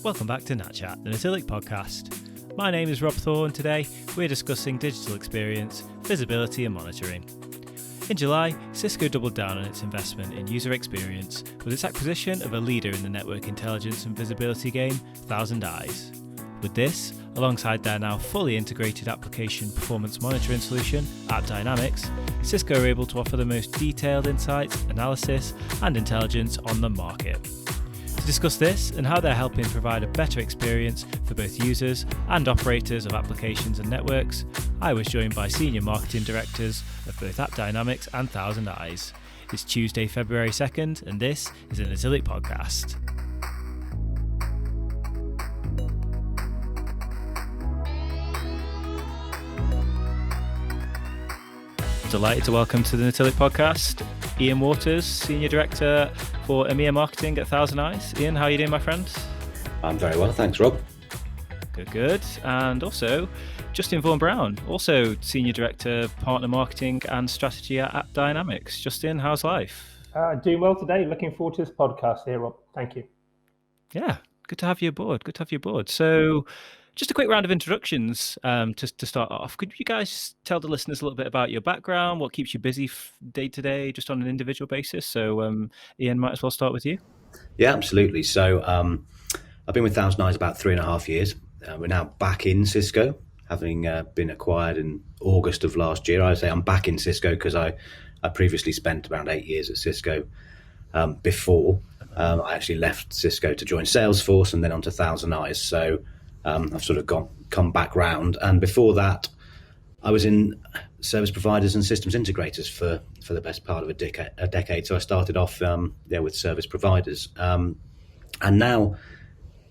Welcome back to NatChat, the Natilik podcast. My name is Rob Thorne. Today we're discussing digital experience, visibility and monitoring. In July, Cisco doubled down on its investment in user experience with its acquisition of a leader in the network intelligence and visibility game, ThousandEyes. With this, alongside their now fully integrated application performance monitoring solution, AppDynamics, Cisco are able to offer the most detailed insights, analysis and intelligence on the market. To discuss this and how they're helping provide a better experience for both users and operators of applications and networks, I was joined by senior marketing directors of both AppDynamics and ThousandEyes. It's Tuesday, February 2nd, and this is a Natilik podcast. Delighted to welcome to the Natilik podcast Ian Waters, Senior Director for EMEA Marketing at ThousandEyes. Ian, how are you doing, my friend? I'm very well, thanks, Rob. Good. And also Justin Vaughan-Brown, also Senior Director, Partner Marketing and Strategy at AppDynamics. Justin, how's life? Doing well today. Looking forward to this podcast here, Rob. Thank you. Yeah, good to have you aboard. So just a quick round of introductions to start off. Could you guys tell the listeners a little bit about your background, what keeps you busy day to day, just on an individual basis? So Ian, might as well start with you. Yeah, absolutely. So I've been with ThousandEyes about 3.5 years. We're now back in Cisco, having been acquired in August of last year. I say I'm back in Cisco because I previously spent around 8 years at Cisco before. I actually left Cisco to join Salesforce and then onto ThousandEyes. So I've sort of come back round. And before that, I was in service providers and systems integrators for the best part of a decade. So I started off with service providers. And now,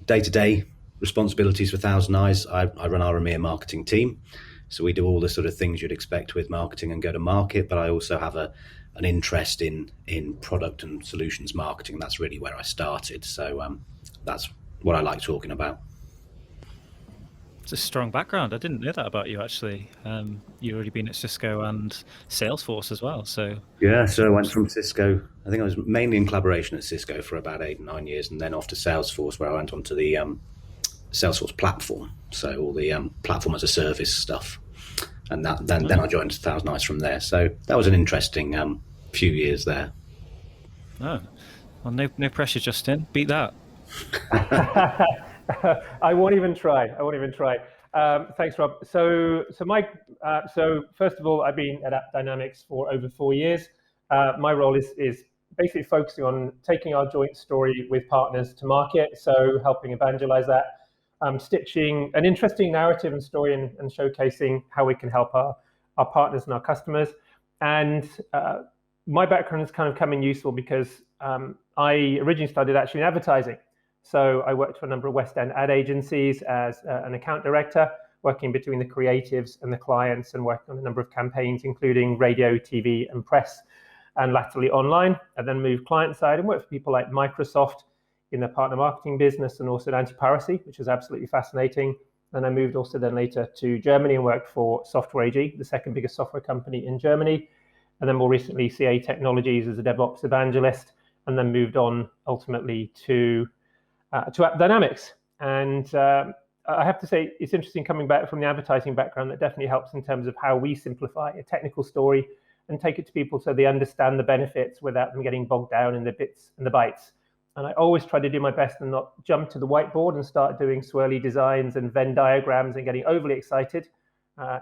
day-to-day responsibilities for ThousandEyes, I run our EMEA marketing team. So we do all the sort of things you'd expect with marketing and go-to-market, but I also have an interest in product and solutions marketing. That's really where I started. So that's what I like talking about. It's a strong background. I didn't know that about you, actually. You've already been at Cisco and Salesforce as well. So yeah, so I went from Cisco. I think I was mainly in collaboration at Cisco for about 8 or 9 years, and then off to Salesforce, where I went onto the Salesforce platform. So all the platform as a service stuff, and then I joined ThousandEyes from there. So that was an interesting few years there. Oh, well, no pressure, Justin. Beat that. I won't even try. Thanks, Rob. So first of all, I've been at AppDynamics for over 4 years. My role is basically focusing on taking our joint story with partners to market. So helping evangelize that, stitching an interesting narrative and story and showcasing how we can help our partners and our customers. And my background has kind of come in useful because I originally started actually in advertising. So I worked for a number of West End ad agencies as an account director, working between the creatives and the clients and working on a number of campaigns, including radio, TV, and press, and latterly online. And then moved client side and worked for people like Microsoft in the partner marketing business and also in anti-piracy, which was absolutely fascinating. And I moved also then later to Germany and worked for Software AG, the second biggest software company in Germany. And then more recently, CA Technologies as a DevOps evangelist, and then moved on ultimately to AppDynamics. And I have to say, it's interesting coming back from the advertising background. That definitely helps in terms of how we simplify a technical story and take it to people so they understand the benefits without them getting bogged down in the bits and the bytes. And I always try to do my best and not jump to the whiteboard and start doing swirly designs and Venn diagrams and getting overly excited.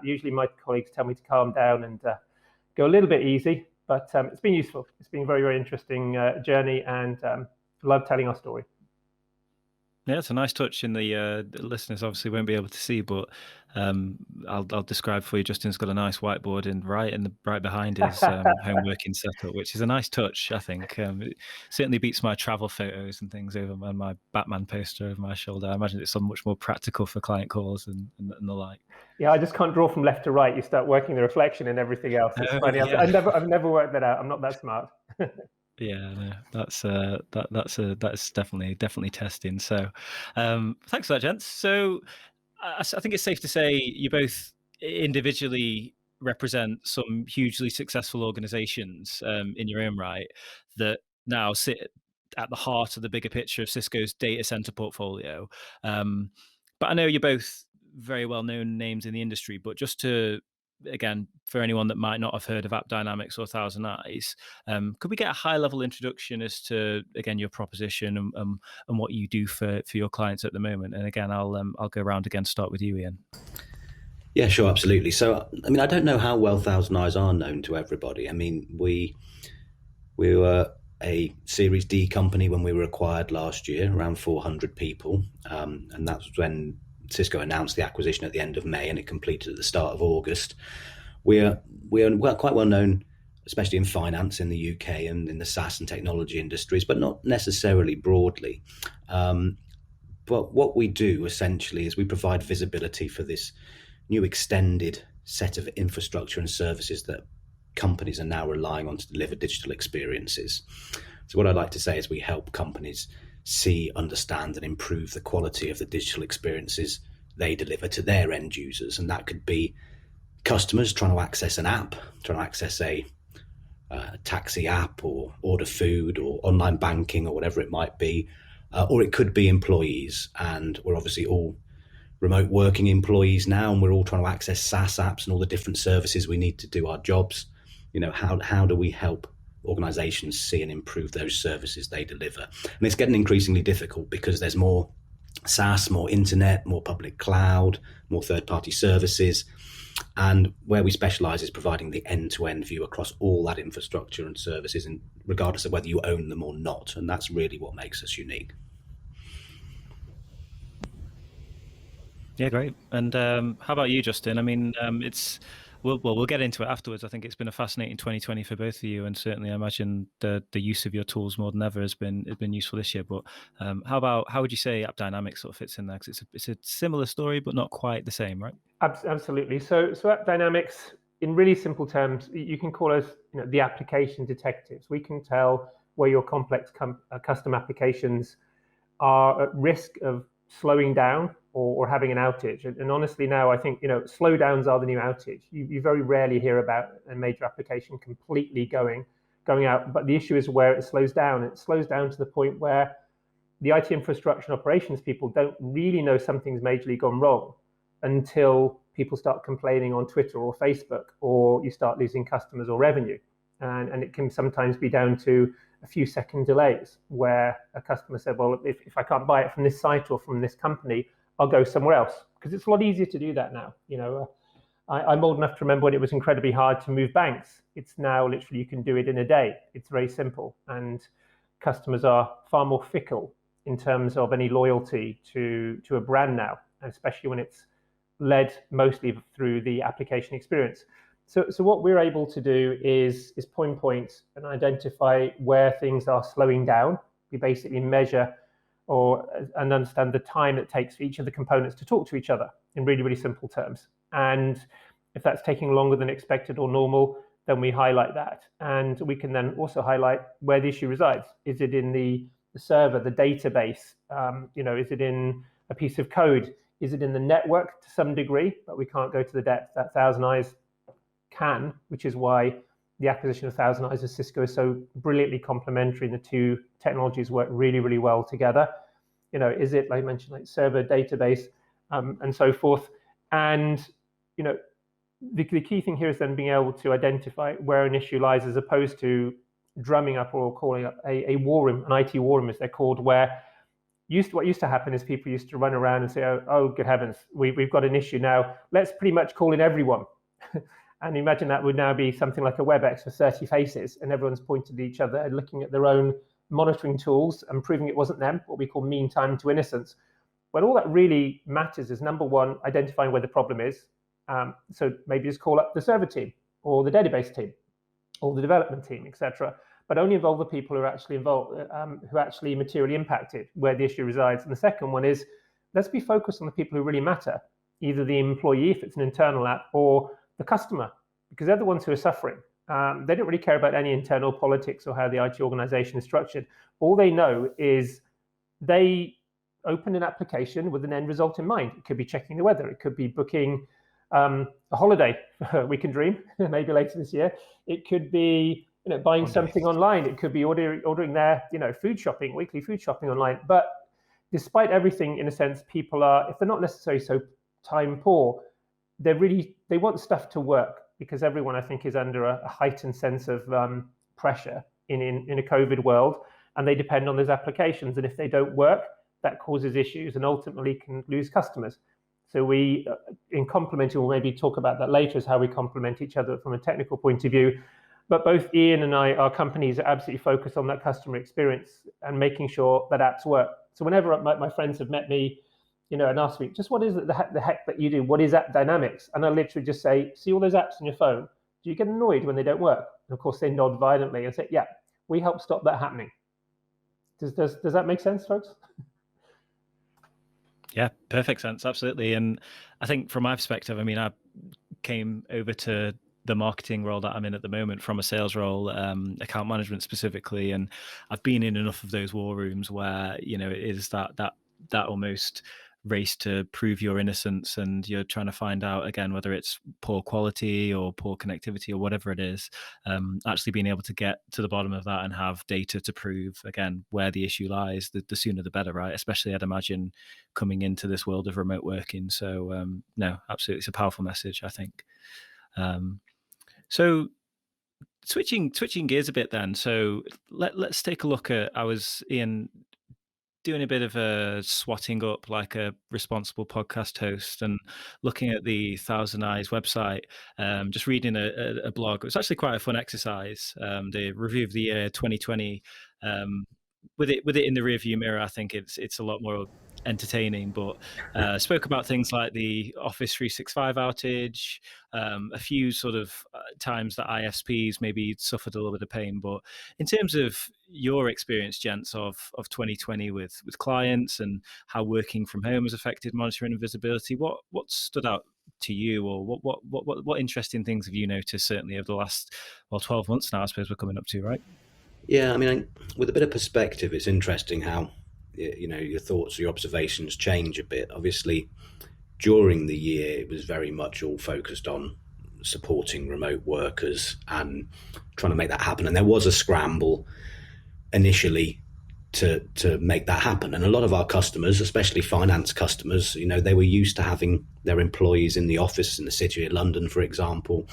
Usually my colleagues tell me to calm down and go a little bit easy, but it's been useful. It's been a very, very interesting journey, and love telling our story. Yeah, it's a nice touch. In the listeners obviously won't be able to see, but I'll describe for you. Justin's got a nice whiteboard right behind his home working setup, which is a nice touch, I think. It certainly beats my travel photos and things over my Batman poster over my shoulder. I imagine it's much more practical for client calls and the like. Yeah, I just can't draw from left to right. You start working the reflection and everything else. It's funny. Yeah. I've never worked that out. I'm not that smart. Yeah, no, that's definitely testing. So, thanks for that, gents. So, I think it's safe to say you both individually represent some hugely successful organizations in your own right that now sit at the heart of the bigger picture of Cisco's data center portfolio. But I know you're both very well-known names in the industry, but just to, again, for anyone that might not have heard of AppDynamics or ThousandEyes, could we get a high-level introduction as to, again, your proposition and what you do for your clients at the moment? And again, I'll go around again, start with you, Ian. Yeah, sure, absolutely. So, I mean, I don't know how well ThousandEyes are known to everybody. I mean, we were a Series D company when we were acquired last year, around 400 people. And that was when Cisco announced the acquisition at the end of May, and it completed at the start of August. We're quite well known, especially in finance in the UK and in the SaaS and technology industries, but not necessarily broadly. But what we do essentially is we provide visibility for this new extended set of infrastructure and services that companies are now relying on to deliver digital experiences. So what I'd like to say is we help companies see, understand, and improve the quality of the digital experiences they deliver to their end users. And that could be customers trying to access an app, trying to access a taxi app or order food or online banking or whatever it might be, or it could be employees. And we're obviously all remote working employees now, and we're all trying to access SaaS apps and all the different services we need to do our jobs. You know, how do we help organizations see and improve those services they deliver? And it's getting increasingly difficult because there's more SaaS, more internet, more public cloud, more third-party services. And where we specialize is providing the end-to-end view across all that infrastructure and services, and regardless of whether you own them or not. And that's really what makes us unique. Yeah, great. And how about you, Justin? I mean, we'll get into it afterwards. I think it's been a fascinating 2020 for both of you, and certainly I imagine the use of your tools more than ever has been useful this year. But how would you say AppDynamics sort of fits in there? Because it's a similar story, but not quite the same, right? Absolutely. So AppDynamics, in really simple terms, you can call us the application detectives. We can tell where your complex custom applications are at risk of slowing down or having an outage. And honestly, now I think slowdowns are the new outage. You very rarely hear about a major application completely going out. But the issue is where it slows down. It slows down to the point where the IT infrastructure and operations people don't really know something's majorly gone wrong until people start complaining on Twitter or Facebook, or you start losing customers or revenue. And it can sometimes be down to a few second delays where a customer said, well, if I can't buy it from this site or from this company, I'll go somewhere else, because it's a lot easier to do that now. I'm old enough to remember when it was incredibly hard to move banks. It's now literally you can do it in a day. It's very simple, and customers are far more fickle in terms of any loyalty to a brand now, and especially when it's led mostly through the application experience. So what we're able to do is point and identify where things are slowing down. We basically measure and understand the time it takes for each of the components to talk to each other in really, really simple terms. And if that's taking longer than expected or normal, then we highlight that. And we can then also highlight where the issue resides. Is it in the server, the database? Is it in a piece of code? Is it in the network to some degree? But we can't go to the depth that ThousandEyes can, which is why the acquisition of ThousandEyes of Cisco is so brilliantly complementary, and the two technologies work really, really well together. Is it, like I mentioned, like server, database, and so forth? And the key thing here is then being able to identify where an issue lies, as opposed to drumming up or calling up a war room, an IT war room as they're called, where what used to happen is people used to run around and say, oh good heavens, we've got an issue now, let's pretty much call in everyone. And imagine that would now be something like a WebEx for 30 faces, and everyone's pointed at each other and looking at their own monitoring tools and proving it wasn't them, what we call mean time to innocence. But all that really matters is, number one, identifying where the problem is. So maybe just call up the server team or the database team or the development team, etc. But only involve the people who are actually involved, who are actually materially impacted, where the issue resides. And the second one is, let's be focused on the people who really matter, either the employee, if it's an internal app, or the customer, because they're the ones who are suffering. They don't really care about any internal politics or how the IT organization is structured. All they know is they opened an application with an end result in mind. It could be checking the weather. It could be booking a holiday. We can dream, maybe later this year. It could be buying something online. It could be ordering their, food shopping, weekly food shopping online. But despite everything, in a sense, people are, if they're not necessarily so time poor, they want stuff to work, because everyone, I think, is under a heightened sense of pressure in a COVID world, and they depend on those applications. And if they don't work, that causes issues and ultimately can lose customers. So we, in complementing, we'll maybe talk about that later, is how we complement each other from a technical point of view. But both Ian and I, our companies, are absolutely focused on that customer experience and making sure that apps work. So whenever my friends have met me, and asked me, just what is it, the heck that you do? What is AppDynamics? And I literally just say, see all those apps on your phone? Do you get annoyed when they don't work? And of course, they nod violently and say, yeah, we help stop that happening. Does that make sense, folks? Yeah, perfect sense. Absolutely. And I think from my perspective, I came over to the marketing role that I'm in at the moment from a sales role, account management specifically. And I've been in enough of those war rooms where, it is that almost race to prove your innocence, and you're trying to find out, again, whether it's poor quality or poor connectivity or whatever it is, actually being able to get to the bottom of that and have data to prove, again, where the issue lies, the sooner the better, right? Especially, I'd imagine, coming into this world of remote working. So no, absolutely, it's a powerful message, I think. So switching gears a bit then, so let's take a look at, I was, Ian, doing a bit of a swatting up like a responsible podcast host and looking at the ThousandEyes website, just reading a blog. It was actually quite a fun exercise, the review of the year 2020. With it in the rearview mirror, I think it's a lot more entertaining, but spoke about things like the Office 365 outage, a few sort of times that ISPs maybe suffered a little bit of pain. But in terms of your experience, gents, of 2020 with clients and how working from home has affected monitoring and visibility, what stood out to you, or what interesting things have you noticed, certainly over the last 12 months now, I suppose we're coming up to, right? Yeah, with a bit of perspective, it's interesting how your thoughts, your observations change a bit. Obviously, during the year, it was very much all focused on supporting remote workers and trying to make that happen. And there was a scramble initially to make that happen. And a lot of our customers, especially finance customers, they were used to having their employees in the office in the city of London, for example.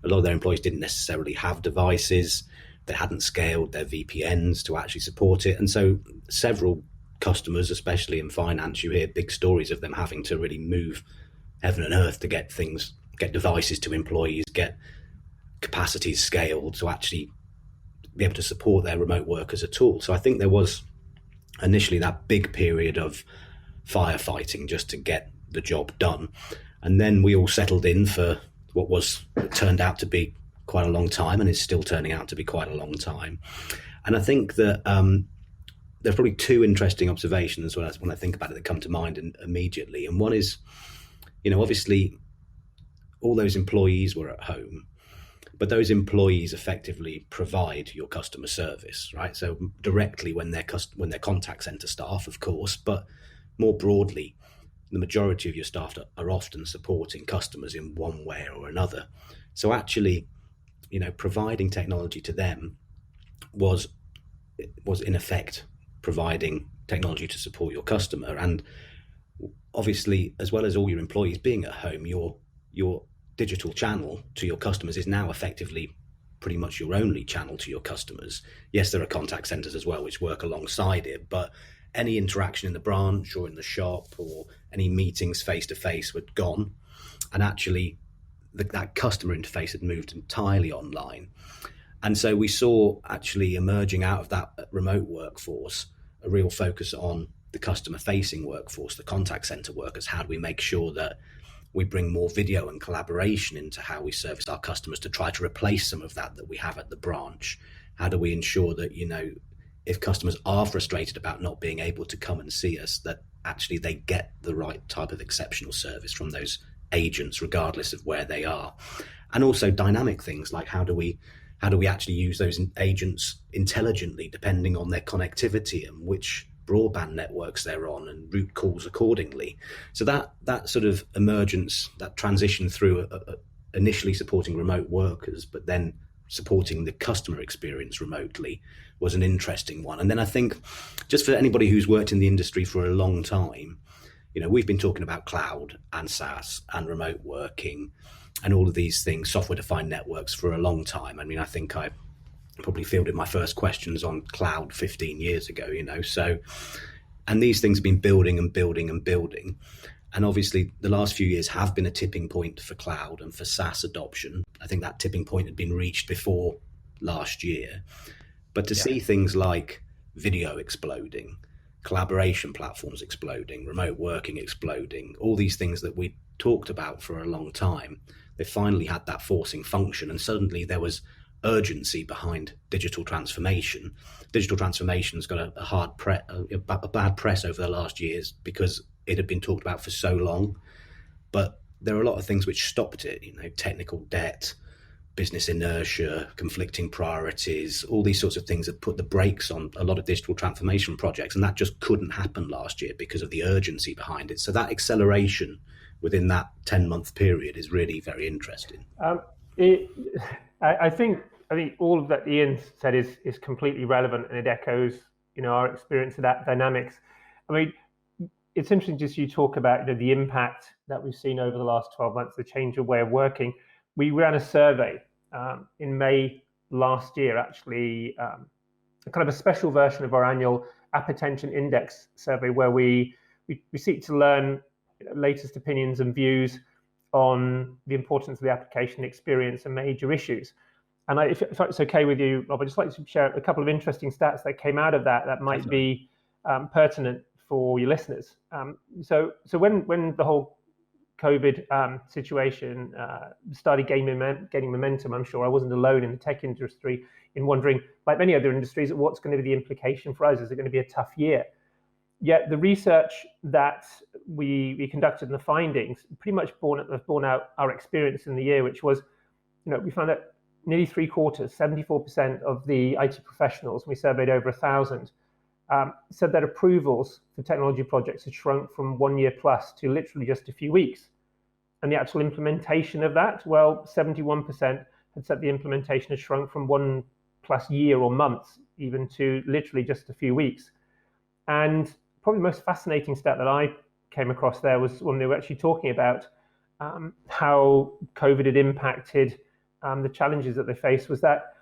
A lot of their employees didn't necessarily have devices. They hadn't scaled their VPNs to actually support it. And so several customers, especially in finance, you hear big stories of them having to really move heaven and earth to get devices to employees, get capacities scaled to actually be able to support their remote workers at all. So I think there was initially that big period of firefighting just to get the job done. And then we all settled in for what turned out to be quite a long time, and it's still turning out to be quite a long time. And I think that there's probably two interesting observations when I think about it that come to mind immediately. And one is, obviously all those employees were at home, but those employees effectively provide your customer service, right? So directly when they're contact center staff, of course, but more broadly, the majority of your staff are often supporting customers in one way or another. So actually, providing technology to them was in effect providing technology to support your customer. And obviously, as well as all your employees being at home, your digital channel to your customers is now effectively pretty much your only channel to your customers. Yes, there are contact centers as well which work alongside it, but any interaction in the branch or in the shop or any meetings face-to-face were gone. And actually, that customer interface had moved entirely online. And so we saw actually emerging out of that remote workforce a real focus on the customer-facing workforce, the contact center workers. How do we make sure that we bring more video and collaboration into how we service our customers to try to replace some of that we have at the branch? How do we ensure that, if customers are frustrated about not being able to come and see us, that actually they get the right type of exceptional service from those agents, regardless of where they are? And also dynamic things like how do we actually use those agents intelligently, depending on their connectivity and which broadband networks they're on, and route calls accordingly. So that sort of emergence, that transition through initially supporting remote workers, but then supporting the customer experience remotely was an interesting one. And then I think, just for anybody who's worked in the industry for a long time, we've been talking about cloud and SaaS and remote working and all of these things, software-defined networks, for a long time. I mean, I think I probably fielded my first questions on cloud 15 years ago, so, and these things have been building and building and building. And obviously the last few years have been a tipping point for cloud and for SaaS adoption. I think that tipping point had been reached before last year. But to see things like video exploding, collaboration platforms exploding, remote working exploding, all these things that we talked about for a long time, they finally had that forcing function, and suddenly there was urgency behind digital transformation. Digital transformation's got a bad press over the last years because it had been talked about for so long, but there are a lot of things which stopped it, technical debt, business inertia, conflicting priorities, all these sorts of things that put the brakes on a lot of digital transformation projects, and that just couldn't happen last year because of the urgency behind it. So that acceleration within that 10-month period is really very interesting. I think all of that Ian said is completely relevant, and it echoes our experience of AppDynamics. I mean, it's interesting just you talk about the impact that we've seen over the last 12 months, the change of way of working. We ran a survey in May last year, actually, a kind of a special version of our annual App Attention Index survey, where we seek to learn latest opinions and views on the importance of the application experience and major issues. And if it's okay with you, Rob, I'd just like to share a couple of interesting stats that came out of that might be pertinent for your listeners. So when the whole COVID situation started gaining momentum, I'm sure I wasn't alone in the tech industry in wondering, like many other industries, what's going to be the implication for us? Is it going to be a tough year? Yet the research that we conducted and the findings pretty much have borne out our experience in the year, which was, we found that nearly 3/4, 74% of the IT professionals, we surveyed over 1,000, said that approvals for technology projects had shrunk from 1 year plus to literally just a few weeks. And the actual implementation of that, 71% had said the implementation had shrunk from 1+ year or months, even to literally just a few weeks. And probably the most fascinating stat that I came across there was when they were actually talking about how COVID had impacted the challenges that they faced, was that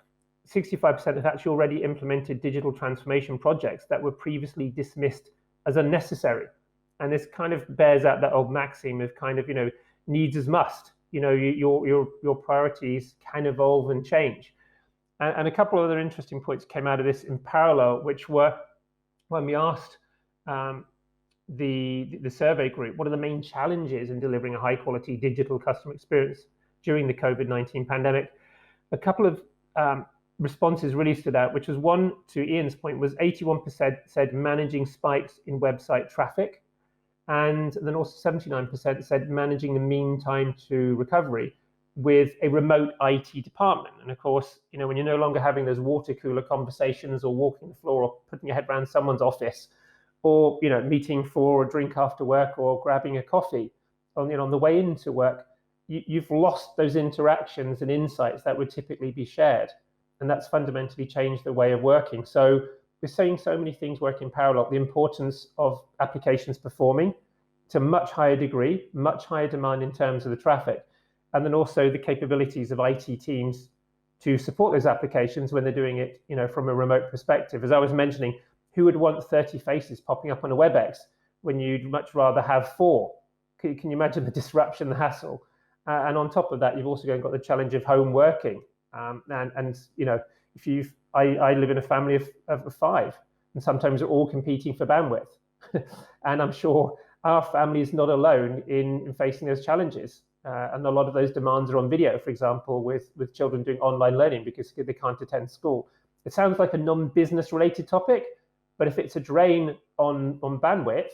65% have actually already implemented digital transformation projects that were previously dismissed as unnecessary. And this kind of bears out that old maxim of kind of, needs as must. Your priorities can evolve and change. And a couple of other interesting points came out of this in parallel, which were when we asked the survey group, what are the main challenges in delivering a high quality digital customer experience during the COVID-19 pandemic? A couple of responses really stood out, which was one, to Ian's point, was 81% said managing spikes in website traffic. And then also 79% said managing the mean time to recovery with a remote IT department. And of course, when you're no longer having those water cooler conversations or walking the floor or putting your head around someone's office or, meeting for a drink after work or grabbing a coffee on the way into work, you've lost those interactions and insights that would typically be shared. And that's fundamentally changed the way of working. So we're seeing so many things work in parallel. The importance of applications performing to a much higher degree, much higher demand in terms of the traffic, and then also the capabilities of IT teams to support those applications when they're doing it, from a remote perspective. As I was mentioning, who would want 30 faces popping up on a WebEx when you'd much rather have 4? Can you imagine the disruption, the hassle? And on top of that, you've also got the challenge of home working. I live in a family of 5, and sometimes we're all competing for bandwidth. And I'm sure our family is not alone in facing those challenges. And a lot of those demands are on video, for example, with children doing online learning because they can't attend school. It sounds like a non-business related topic, but if it's a drain on bandwidth,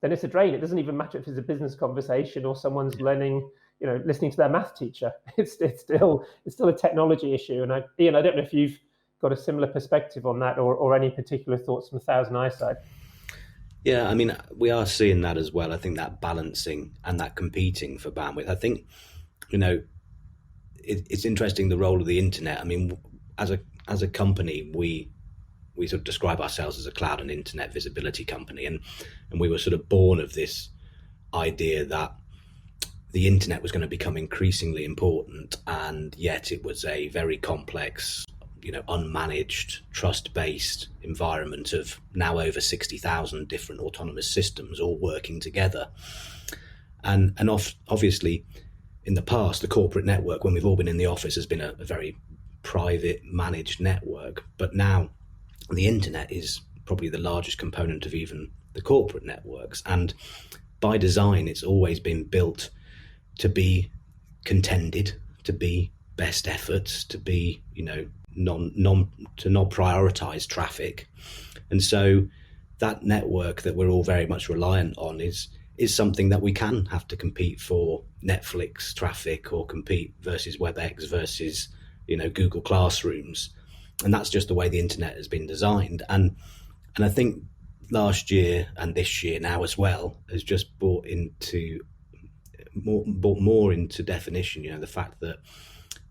then it's a drain. It doesn't even matter if it's a business conversation or someone's learning, listening to their math teacher. It's still a technology issue. And Ian, I don't know if you've got a similar perspective on that or any particular thoughts from ThousandEyes side. Yeah, I mean, we are seeing that as well. I think that balancing and that competing for bandwidth. I think, it's interesting, the role of the internet. I mean, as a company, we sort of describe ourselves as a cloud and internet visibility company, and we were sort of born of this idea that the internet was going to become increasingly important, and yet it was a very complex, unmanaged, trust-based environment of now over 60,000 different autonomous systems all working together. And obviously, in the past, the corporate network, when we've all been in the office, has been a very private, managed network. But now the internet is probably the largest component of even the corporate networks. And by design, it's always been built to be contended, to be best efforts, to be, to not prioritize traffic. And so that network that we're all very much reliant on is something that we can have to compete for Netflix traffic, or compete versus WebEx versus, Google Classrooms. And that's just the way the internet has been designed. And I think last year and this year now as well has just brought more into definition, the fact that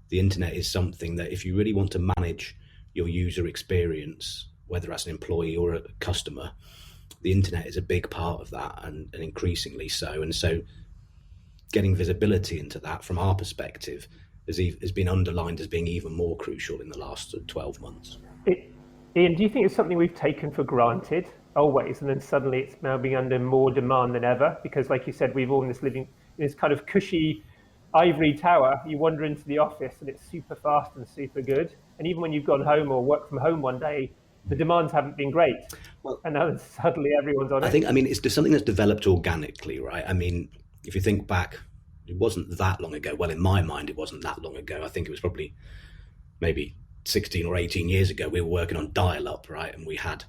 the internet is something that if you really want to manage your user experience, whether that's an employee or a customer, the internet is a big part of that, and increasingly so. And so getting visibility into that from our perspective has been underlined as being even more crucial in the last 12 months. Ian, do you think it's something we've taken for granted always, and then suddenly it's now being under more demand than ever? Because like you said, we've all living in this kind of cushy ivory tower. You wander into the office and it's super fast and super good. And even when you've gone home or worked from home one day, the demands haven't been great. Well, and now suddenly everyone's on it. I mean, it's something that's developed organically, right? I mean, if you think back, it wasn't that long ago. Well, in my mind, it wasn't that long ago. I think it was probably maybe 16 or 18 years ago. We were working on dial-up, right? And we had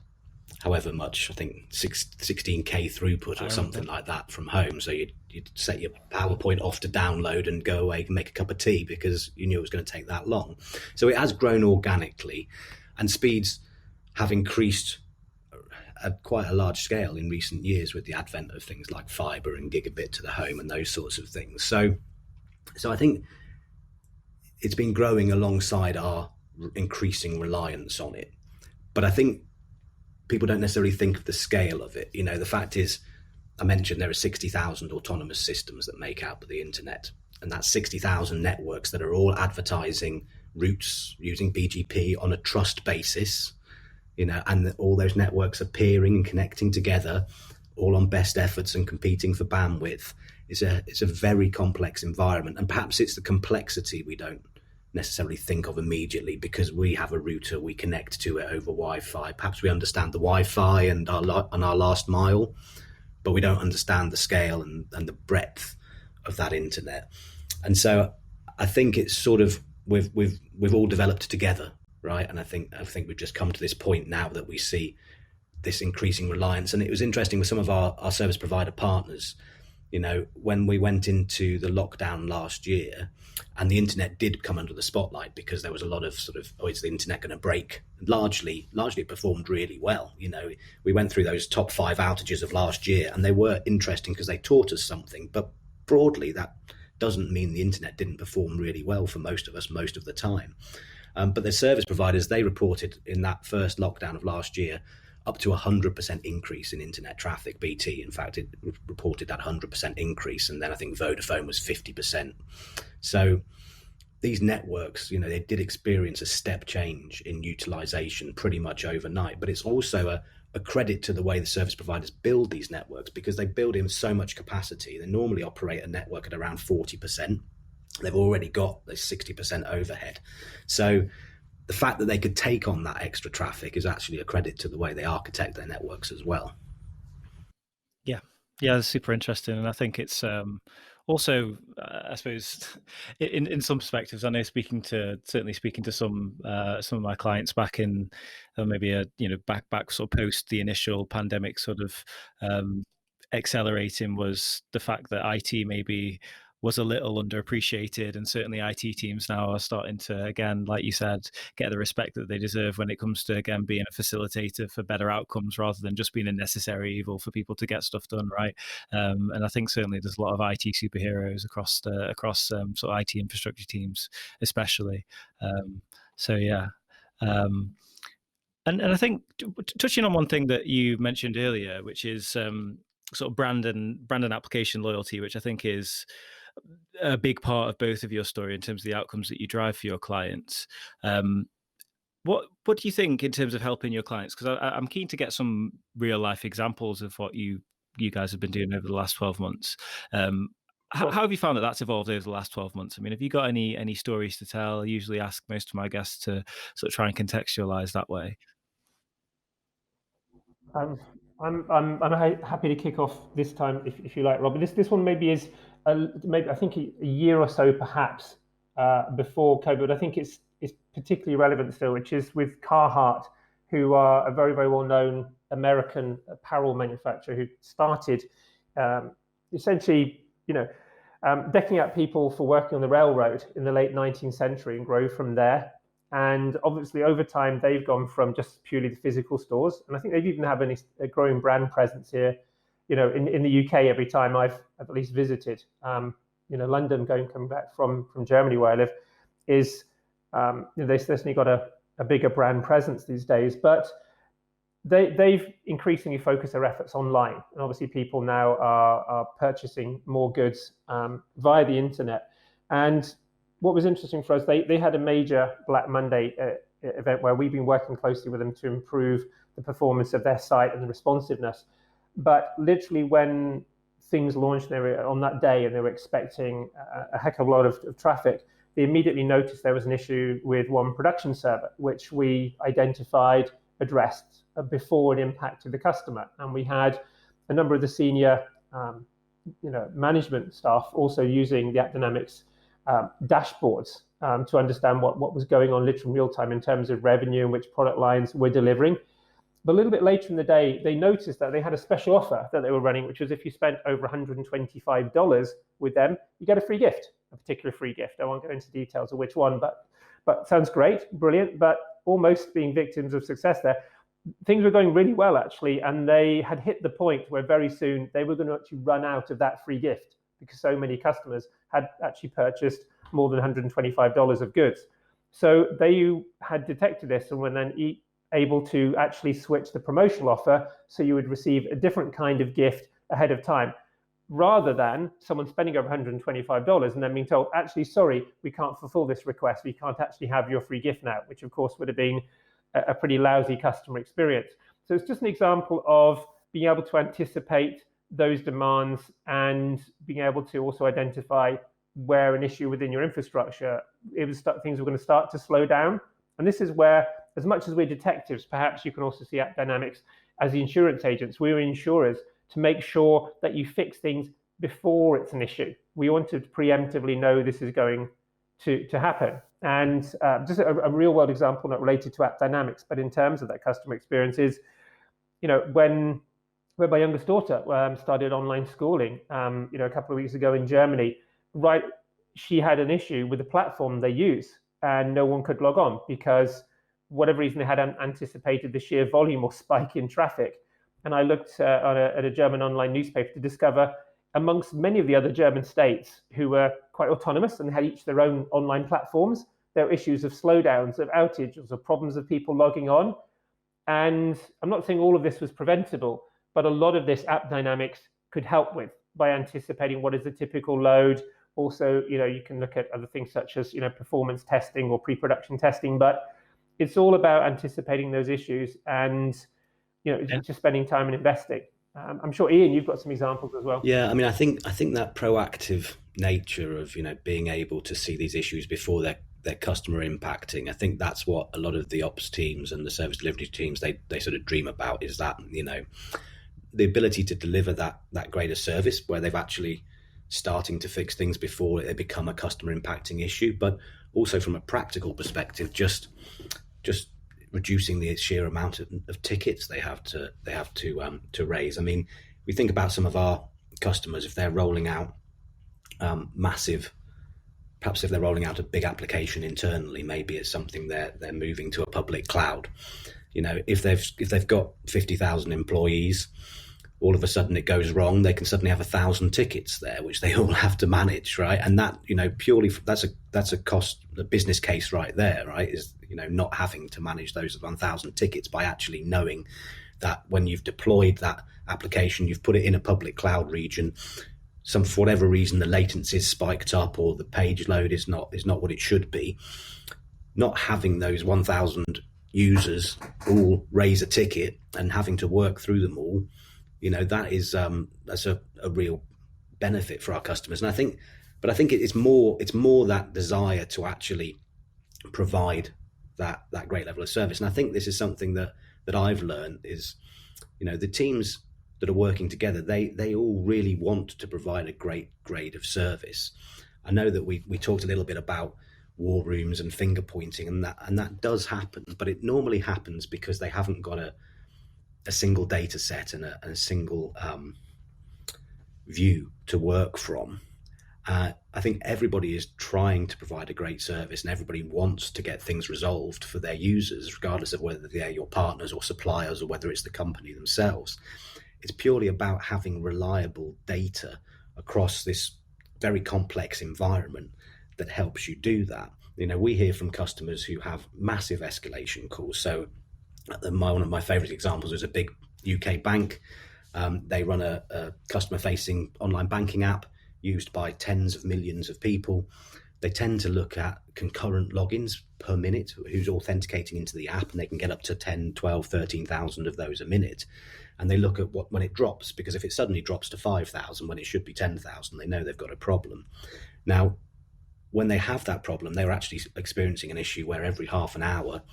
however much, I think 16K throughput or something like that from home. So you'd set your PowerPoint off to download and go away and make a cup of tea because you knew it was going to take that long. So it has grown organically, and speeds have increased at quite a large scale in recent years with the advent of things like fiber and gigabit to the home and those sorts of things. So I think it's been growing alongside our increasing reliance on it. But I think people don't necessarily think of the scale of it. The fact is, I mentioned there are 60,000 autonomous systems that make up the internet, and that's 60,000 networks that are all advertising routes using BGP on a trust basis, and all those networks are peering and connecting together, all on best efforts and competing for bandwidth. It's a very complex environment, and perhaps it's the complexity we don't necessarily think of immediately because we have a router, we connect to it over Wi-Fi. Perhaps we understand the Wi-Fi and our last mile, but we don't understand the scale and the breadth of that internet. And so I think it's sort of we've all developed together, right? And I think we've just come to this point now that we see this increasing reliance. And it was interesting with some of our service provider partners, when we went into the lockdown last year and the internet did come under the spotlight because there was a lot of sort of, is the internet going to break? And largely it performed really well. We went through those top 5 outages of last year, and they were interesting because they taught us something. But broadly, that doesn't mean the internet didn't perform really well for most of us most of the time. But the service providers, they reported in that first lockdown of last year up to 100% increase in internet traffic. BT, in fact, it reported that 100% increase. And then I think Vodafone was 50%. So these networks, they did experience a step change in utilization pretty much overnight. But it's also a credit to the way the service providers build these networks, because they build in so much capacity. They normally operate a network at around 40%. They've already got the 60% overhead. So the fact that they could take on that extra traffic is actually a credit to the way they architect their networks as well. Yeah, it's super interesting. And I think it's also, I suppose, in some perspectives, I know speaking to some of my clients back in maybe back sort of post the initial pandemic sort of accelerating, was the fact that IT maybe was a little underappreciated, and certainly IT teams now are starting to, again, like you said, get the respect that they deserve when it comes to, again, being a facilitator for better outcomes rather than just being a necessary evil for people to get stuff done, right? And I think certainly there's a lot of IT superheroes across sort of IT infrastructure teams, especially. So yeah. And I think touching on one thing that you mentioned earlier, which is sort of brand and application loyalty, which I think is a big part of both of your story in terms of the outcomes that you drive for your clients. What do you think in terms of helping your clients? Because I'm keen to get some real life examples of what you guys have been doing over the last 12 months. How have you found that that's evolved over the last 12 months? I mean, have you got any stories to tell? I usually ask most of my guests to sort of try and contextualize that way. I'm happy to kick off this time if you like, Rob. This one maybe is maybe I think a year or so perhaps before COVID. I think it's particularly relevant still, which is with Carhartt, who are a very, very well known American apparel manufacturer who started essentially decking out people for working on the railroad in the late 19th century and grow from there. And obviously, over time, they've gone from just purely the physical stores, and I think they've even have a growing brand presence here. In the UK, every time I've at least visited, London, coming back from Germany where I live, is they've certainly got a bigger brand presence these days. But they've increasingly focused their efforts online, and obviously, people now are purchasing more goods via the internet. And what was interesting for us, they had a major Black Monday event where we've been working closely with them to improve the performance of their site and the responsiveness. But literally when things launched on that day and they were expecting a heck of a lot of traffic, they immediately noticed there was an issue with one production server, which we identified, addressed before it impacted the customer. And we had a number of the senior management staff also using the AppDynamics dashboards to understand what was going on literally in real time in terms of revenue and which product lines we're delivering. But a little bit later in the day, they noticed that they had a special offer that they were running, which was if you spent over $125 with them, you get a free gift, a particular free gift. I won't go into details of which one, but sounds great, brilliant, but almost being victims of success there. Things were going really well, actually, and they had hit the point where very soon they were going to actually run out of that free gift because so many customers had actually purchased more than $125 of goods. So they had detected this and were then able to actually switch the promotional offer so you would receive a different kind of gift ahead of time, rather than someone spending over $125 and then being told, actually, sorry, we can't fulfill this request. We can't actually have your free gift now, which of course would have been a pretty lousy customer experience. So it's just an example of being able to anticipate those demands and being able to also identify where an issue within your infrastructure, things were going to start to slow down. And this is where, as much as we're detectives, perhaps you can also see AppDynamics as the insurance agents. We're insurers to make sure that you fix things before it's an issue. We want to preemptively know this is going to happen. And just a real world example, not related to AppDynamics, but in terms of that customer experience is, when my youngest daughter started online schooling, a couple of weeks ago in Germany, right, she had an issue with the platform they use and no one could log on because whatever reason they hadn't anticipated the sheer volume or spike in traffic. And I looked at a German online newspaper to discover amongst many of the other German states who were quite autonomous and had each their own online platforms, there were issues of slowdowns, of outages, of problems of people logging on. And I'm not saying all of this was preventable, but a lot of this AppDynamics could help with by anticipating what is the typical load. Also, you can look at other things such as, performance testing or pre-production testing, but it's all about anticipating those issues and, just spending time and investing. I'm sure, Ian, you've got some examples as well. Yeah, I mean, I think that proactive nature of, being able to see these issues before their customer impacting, I think that's what a lot of the ops teams and the service delivery teams, they sort of dream about, is that, the ability to deliver that greater service where they've actually starting to fix things before they become a customer impacting issue, but also from a practical perspective, just reducing the sheer amount of tickets they have to raise. I mean, we think about some of our customers, if they're rolling out massive. Perhaps if they're rolling out a big application internally, maybe it's something they're moving to a public cloud. If they've got 50,000 employees, all of a sudden it goes wrong, they can suddenly have 1,000 tickets there, which they all have to manage, right? And that, purely that's a cost, the business case right there, right? Is not having to manage those 1,000 tickets by actually knowing that when you've deployed that application, you've put it in a public cloud region. For whatever reason, the latency is spiked up or the page load is not what it should be. Not having those 1,000 users all raise a ticket and having to work through them all, that's a real benefit for our customers. And I think it's more that desire to actually provide that great level of service. And I think this is something that I've learned is, the teams that are working together, they all really want to provide a great grade of service. I know that we talked a little bit about war rooms and finger pointing, and that does happen, but it normally happens because they haven't got a single data set and a single view to work from. I think everybody is trying to provide a great service, and everybody wants to get things resolved for their users, regardless of whether they're your partners or suppliers or whether it's the company themselves. It's purely about having reliable data across this very complex environment that helps you do that. We hear from customers who have massive escalation calls. So one of my favorite examples is a big UK bank. They run a customer-facing online banking app used by tens of millions of people. They tend to look at concurrent logins per minute, who's authenticating into the app, and they can get up to 10, 12, 13,000 of those a minute. And they look at when it drops, because if it suddenly drops to 5,000 when it should be 10,000, they know they've got a problem. Now, when they have that problem, they were actually experiencing an issue where every half an hour,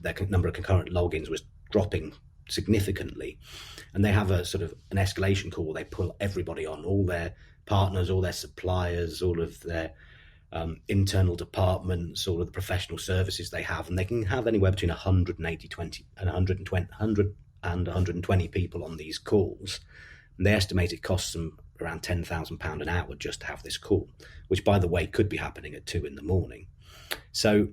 their number of concurrent logins was dropping significantly. And they have a sort of an escalation call. They pull everybody on, all their partners, all their suppliers, all of their internal departments, all of the professional services they have, and they can have anywhere between 120 people on these calls. And they estimate it costs them around £10,000 an hour just to have this call, which, by the way, could be happening at 2 a.m. So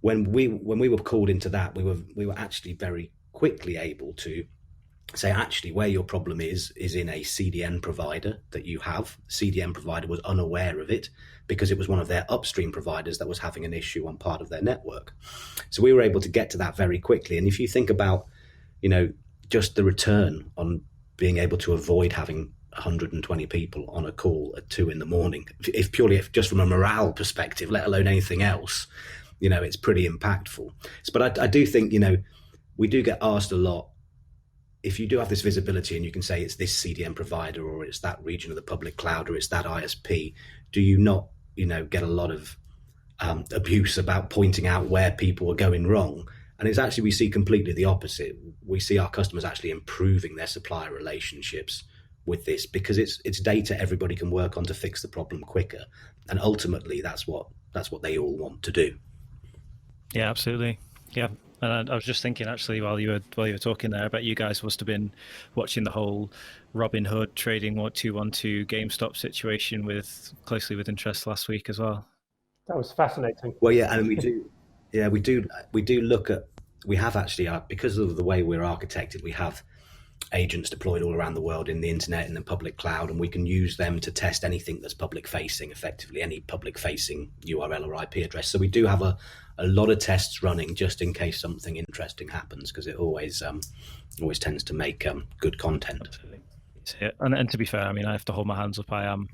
when we were called into that, we were actually very quickly able to say, actually, where your problem is in a CDN provider that you have. The CDN provider was unaware of it because it was one of their upstream providers that was having an issue on part of their network. So we were able to get to that very quickly. And if you think about, just the return on being able to avoid having 120 people on a call at 2 a.m, if just from a morale perspective, let alone anything else, it's pretty impactful. But I do think, we do get asked a lot, if you do have this visibility and you can say it's this CDN provider or it's that region of the public cloud or it's that ISP, do you not, get a lot of abuse about pointing out where people are going wrong? And it's actually, we see completely the opposite. We see our customers actually improving their supplier relationships with this because it's data everybody can work on to fix the problem quicker. And ultimately, that's what they all want to do. Yeah, absolutely. Yeah. And I was just thinking, actually, while you were talking there, I bet you guys must have been watching the whole Robin Hood trading 212 GameStop situation closely with interest last week as well. That was fascinating. Well, yeah, and we do. Yeah, we do look at. We have actually, because of the way we're architected, we have agents deployed all around the world in the internet and the public cloud, and we can use them to test anything that's public facing, effectively any public facing URL or IP address. So we do have a lot of tests running just in case something interesting happens, because it always tends to make good content. Absolutely. And to be fair, I mean, I have to hold my hands up. I am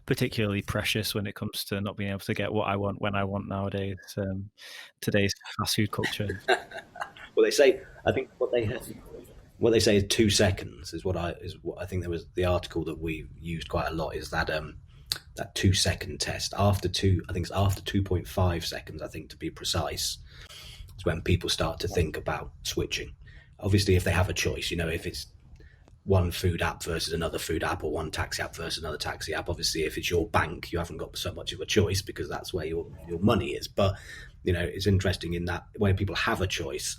particularly precious when it comes to not being able to get what I want when I want nowadays. Today's fast food culture. Well, they say, I think what they say is 2 seconds is what I think there was the article that we used quite a lot is that 2 second test after 2.5 seconds, I think to be precise, is when people start to think about switching. Obviously, if they have a choice, if it's one food app versus another food app or one taxi app versus another taxi app, obviously if it's your bank, you haven't got so much of a choice because that's where your money is. But, it's interesting in that when people have a choice,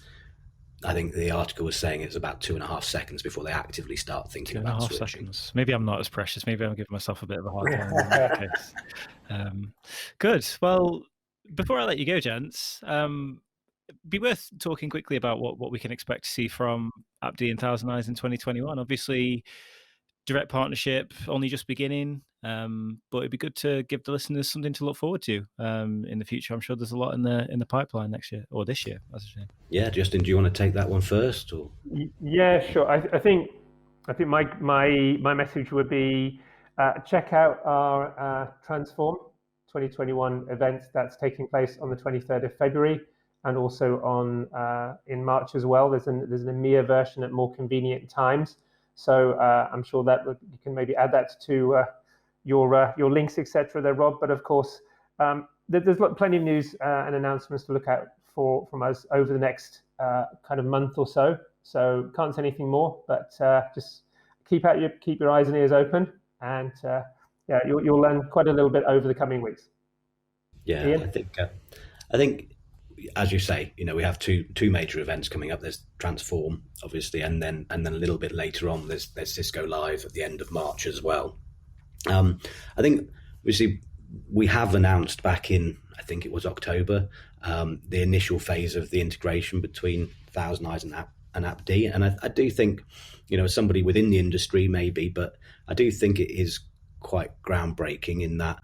I think the article was saying it's about 2.5 seconds before they actively start thinking about switching. 2.5 seconds. Maybe I'm not as precious. Maybe I'm giving myself a bit of a hard time in that case. Good. Well, before I let you go, gents, be worth talking quickly about what we can expect to see from Abdi and ThousandEyes in 2021. Obviously, direct partnership only just beginning, but it'd be good to give the listeners something to look forward to in the future. I'm sure there's a lot in the pipeline next year, or this year, as I say. Yeah, Justin, do you want to take that one first? Or Yeah, sure. I think my message would be check out our Transform 2021 event that's taking place on the 23rd of February. And also on in March as well. There's an EMEA version at more convenient times. So I'm sure that you can maybe add that to your links, etc. there, Rob. But of course, there's plenty of news and announcements to look out from us over the next kind of month or so. So can't say anything more, but just keep your eyes and ears open, and you'll learn quite a little bit over the coming weeks. Yeah, Ian? I think. As you say, we have two major events coming up. There's Transform, obviously, and then a little bit later on, there's Cisco Live at the end of March as well. I think obviously we have announced back in, I think it was October, the initial phase of the integration between ThousandEyes and Abdi, and I do think, as somebody within the industry maybe, but I do think it is quite groundbreaking in that,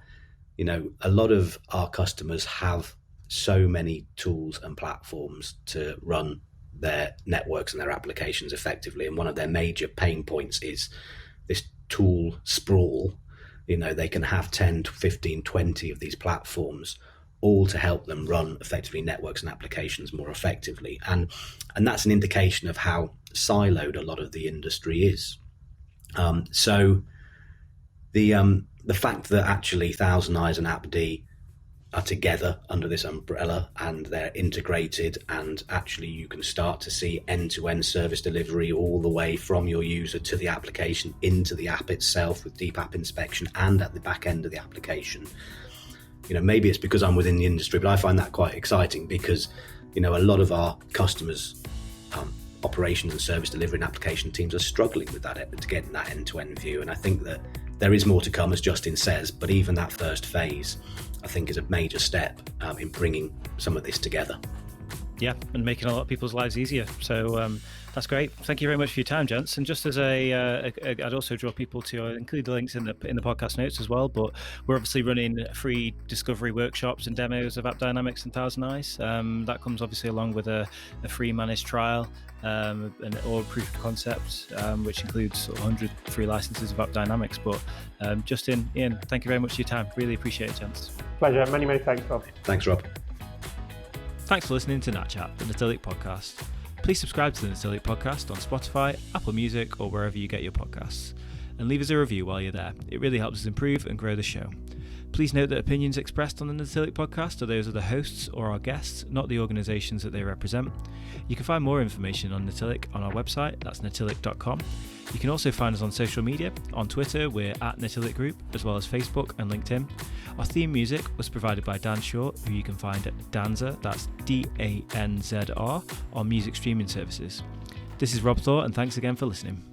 a lot of our customers have so many tools and platforms to run their networks and their applications effectively. And one of their major pain points is this tool sprawl. They can have 10 to 15, 20 of these platforms, all to help them run effectively networks and applications more effectively. And that's an indication of how siloed a lot of the industry is. So the fact that actually ThousandEyes and Abdi are together under this umbrella and they're integrated, and actually you can start to see end-to-end service delivery all the way from your user to the application into the app itself with deep app inspection and at the back end of the application. Maybe it's because I'm within the industry, but I find that quite exciting because, a lot of our customers, operations and service delivery and application teams are struggling with that to get that end-to-end view. And I think that there is more to come, as Justin says, but even that first phase, I think, is a major step in bringing some of this together. Yeah, and making a lot of people's lives easier. So that's great. Thank you very much for your time, gents. And just as I'd also draw people to include the links in the podcast notes as well. But we're obviously running free discovery workshops and demos of AppDynamics and ThousandEyes. That comes obviously along with a free managed trial or proof of concept, which includes 100 free licenses of AppDynamics. But Justin, Ian, thank you very much for your time. Really appreciate it, gents. Pleasure. Many, many thanks, Rob. Thanks, Rob. Thanks for listening to NatChat, the Natilik podcast. Please subscribe to the Natilik podcast on Spotify, Apple Music, or wherever you get your podcasts. And leave us a review while you're there. It really helps us improve and grow the show. Please note that opinions expressed on the Natilik podcast are those of the hosts or our guests, not the organisations that they represent. You can find more information on Natilik on our website, that's natilik.com. You can also find us on social media. On Twitter, we're at Natilik Group, as well as Facebook and LinkedIn. Our theme music was provided by Dan Short, who you can find at Danzer, that's DANZR, on music streaming services. This is Rob Thor, and thanks again for listening.